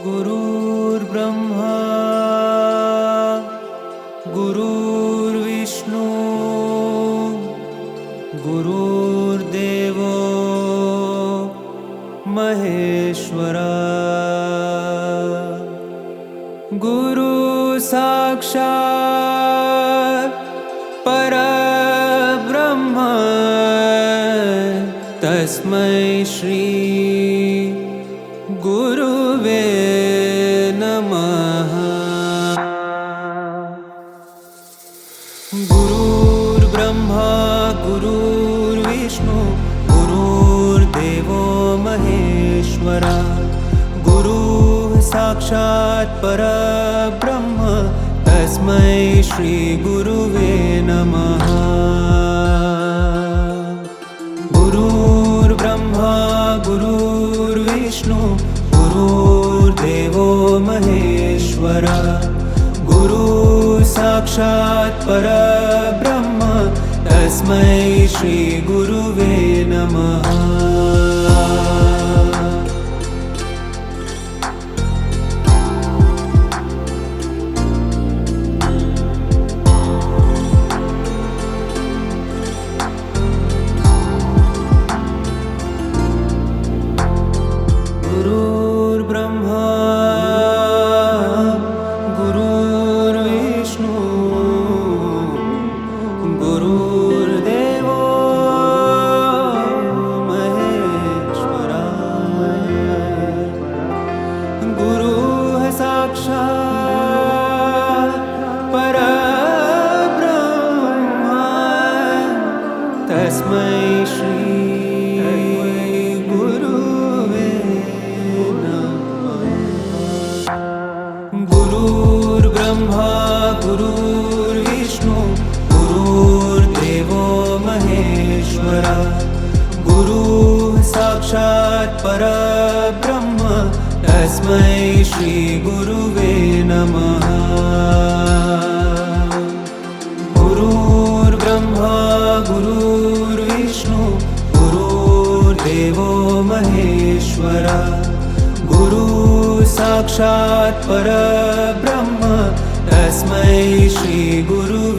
गुरुर्ब्रह्मा गुरुर्विष्णु गुरुर्देवो महेश्वरा गुरु साक्षात् परब्रह्म तस्मै श्री गुरुवे नमः। गुरुर्ब्रह्मा गुरुर्विष्णु गुरुर्देवो महेश्वरा गुरुः साक्षात् परब्रह्म तस्मै श्री गुरुवे नमः। गुरुर्ब्रह्मा गुरुर्विष्णु गुरुर्देवो महेश्वरा गुरुः साक्षात् परब्रह्म तस्मै श्री गुरुवे नमः। गुरुर्ब्रह्मा गुरुर्विष्णु गुरुर्देवो महेश्वरा गुरुः साक्षात् परब्रह्म तस्मै श्री गुरुर्ब्रह्मा गुरुर्विष्णु गुरुर्देवो महेश्वरा गुरुः साक्षात् परब्रह्म तस्मै श्री गुरुवे नमः। गुरुर्ब्रह्मा गुरुर्विष्णु गुरुर्देवो महेश्वरा गुरुः साक्षात् परब्रह्म तस्मै श्री गुरुवे